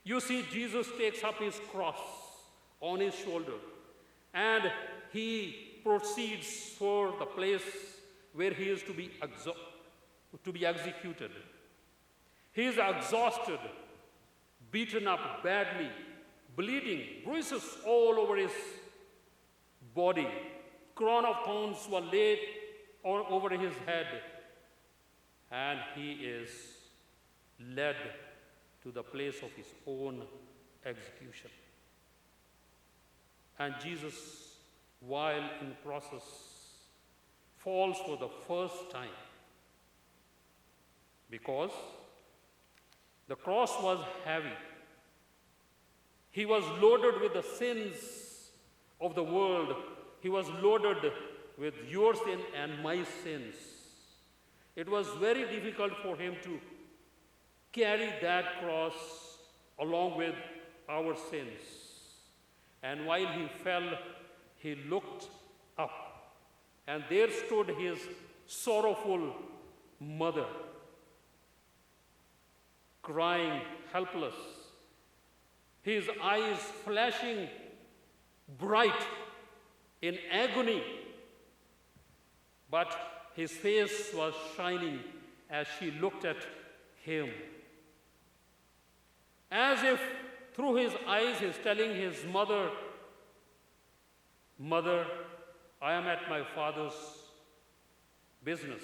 You see, Jesus takes up his cross on his shoulder and he proceeds for the place where he is to be executed. He is exhausted, beaten up badly, bleeding, bruises all over his body. Crown of thorns were laid over his head, and he is led to the place of his own execution. And Jesus, while in process, falls for the first time because the cross was heavy. He was loaded with the sins of the world. He was loaded with your sin and my sins. It was very difficult for him to carry that cross along with our sins. And while he fell, he looked up, and there stood his sorrowful mother, crying, helpless, his eyes flashing bright in agony, but his face was shining as she looked at him. As if through his eyes he's telling his mother, "Mother, I am at my Father's business."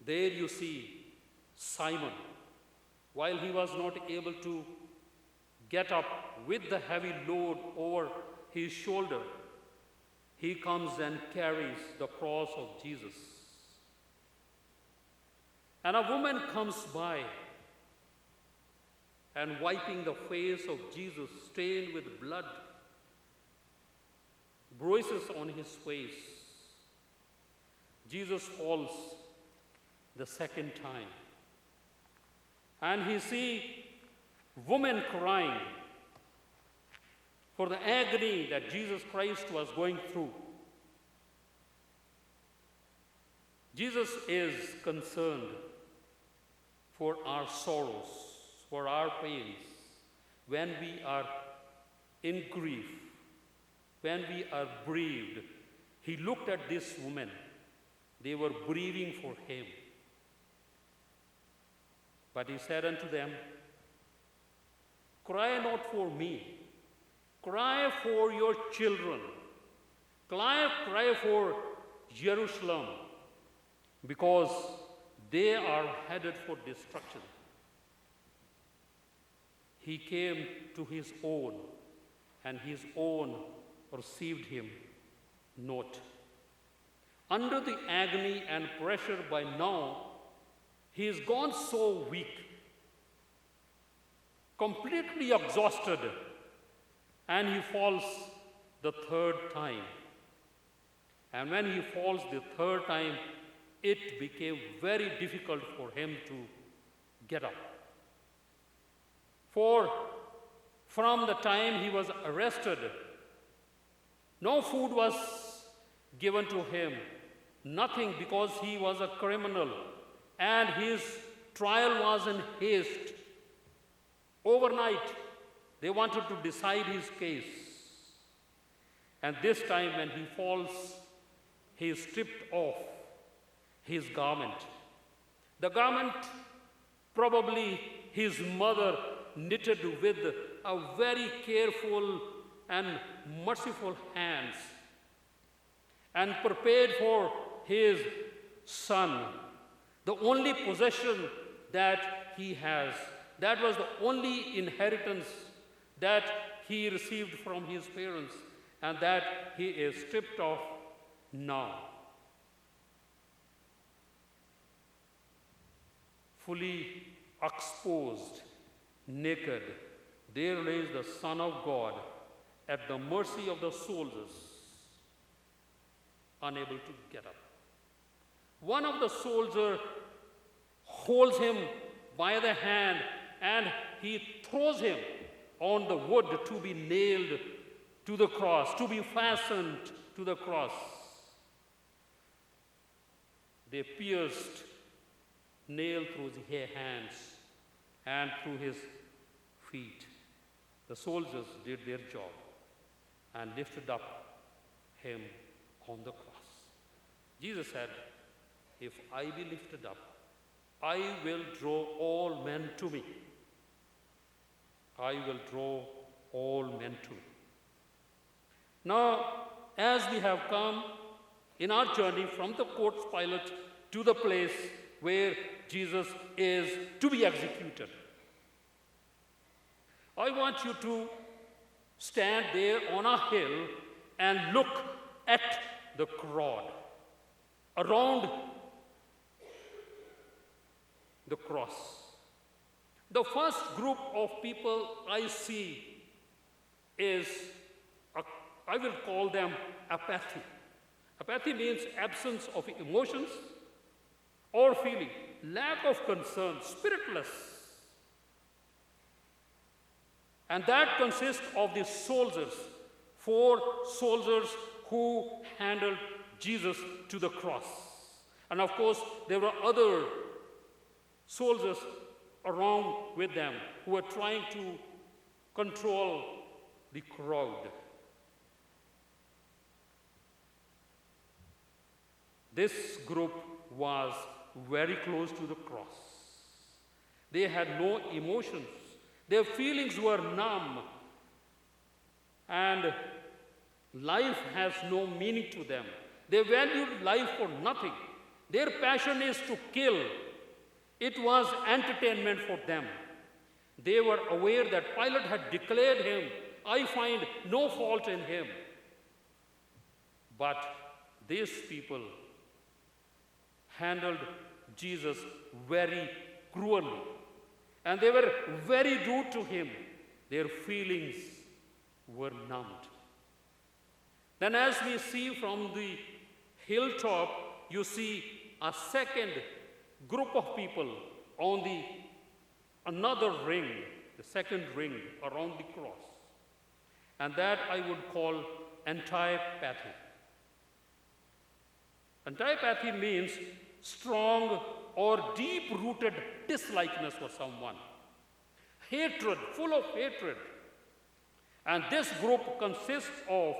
There you see Simon, while he was not able to get up with the heavy load over his shoulder, he comes and carries the cross of Jesus. And a woman comes by and wiping the face of Jesus stained with blood, bruises on his face. Jesus falls the second time. And he sees women crying for the agony that Jesus Christ was going through. Jesus is concerned for our sorrows, for our pains, when we are in grief, when we are bereaved. He looked at this woman. They were grieving for him. But he said unto them, "Cry not for me, cry for your children. Cry for Jerusalem, because they are headed for destruction." He came to his own, and his own received him not. Under the agony and pressure by now, he is gone so weak, completely exhausted, and he falls the third time. And when he falls the third time, it became very difficult for him to get up. For from the time he was arrested, no food was given to him, nothing, because he was a criminal, and his trial was in haste. Overnight, they wanted to decide his case. And this time when he falls, he is stripped off his garment. The garment probably his mother knitted with a very careful and merciful hands and prepared for his son, the only possession that he has. That was the only inheritance that he received from his parents, and that he is stripped off now. Fully exposed, naked, there lays the Son of God at the mercy of the soldiers, unable to get up. One of the soldiers holds him by the hand, and he throws him on the wood to be nailed to the cross, to be fastened to the cross. They pierced nail through his hands and through his feet. The soldiers did their job and lifted up him on the cross. Jesus said, "If I be lifted up, I will draw all men to me. I will draw all men to me." Now, as we have come in our journey from the court of Pilate to the place where Jesus is to be executed, I want you to stand there on a hill and look at the crowd around the cross. The first group of people I see is, I will call them apathy. Apathy means absence of emotions or feeling, lack of concern, spiritless. And that consists of the soldiers, 4 soldiers who handled Jesus to the cross. And of course, there were other soldiers around with them who were trying to control the crowd. This group was very close to the cross. They had no emotions. Their feelings were numb. And life has no meaning to them. They valued life for nothing. Their passion is to kill. It was entertainment for them. They were aware that Pilate had declared him, "I find no fault in him." But these people handled Jesus very cruelly. And they were very rude to him. Their feelings were numbed. Then, as we see from the hilltop, you see a second group of people on the another ring, the second ring around the cross. And that I would call antipathy. Antipathy means strong or deep-rooted dislikeness for someone. Hatred, full of hatred. And this group consists of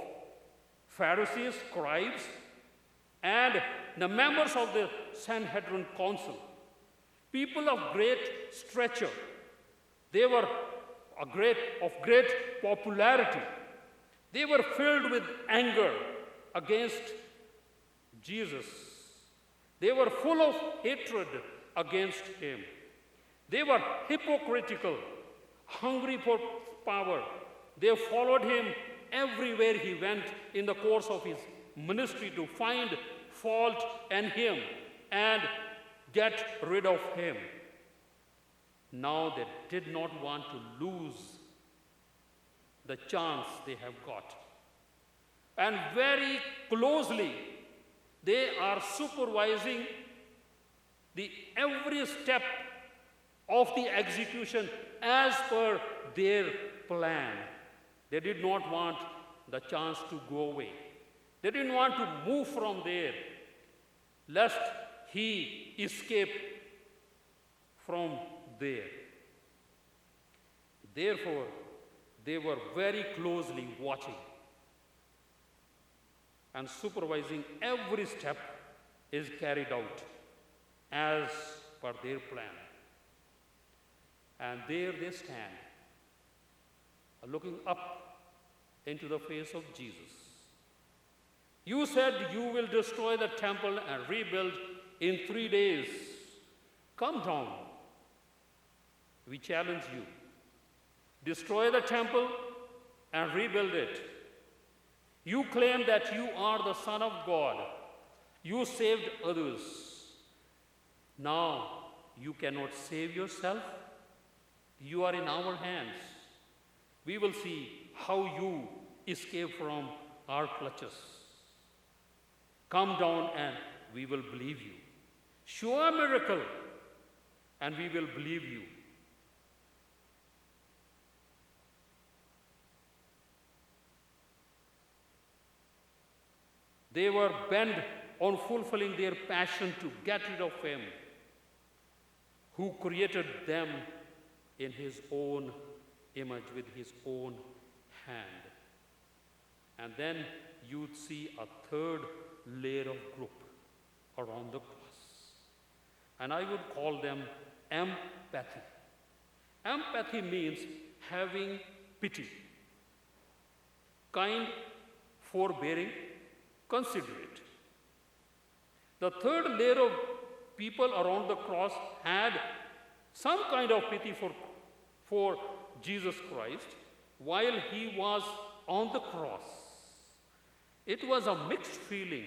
Pharisees, scribes, and the members of the Sanhedrin Council. People of great stature. They were of great popularity. They were filled with anger against Jesus. They were full of hatred against him. They were hypocritical, hungry for power. They followed him everywhere he went in the course of his ministry to find fault in him and get rid of him. Now they did not want to lose the chance they have got. And very closely, they are supervising the every step of the execution as per their plan. They did not want the chance to go away. They didn't want to move from there, lest he escape from there. Therefore, they were very closely watching and supervising every step is carried out as per their plan. And there they stand, looking up into the face of Jesus. You said you will destroy the temple and rebuild in 3 days. Come down. We challenge you. Destroy the temple and rebuild it. You claim that you are the Son of God. You saved others. Now you cannot save yourself. You are in our hands. We will see how you escape from our clutches. Come down and we will believe you. Show a miracle and we will believe you. They were bent on fulfilling their passion to get rid of him who created them in his own image with his own hand. And then you'd see a third layer of group around the cross. And I would call them empathy. Empathy means having pity, kind, forbearing, considerate. The third layer of people around the cross had some kind of pity for Jesus Christ while he was on the cross. It was a mixed feeling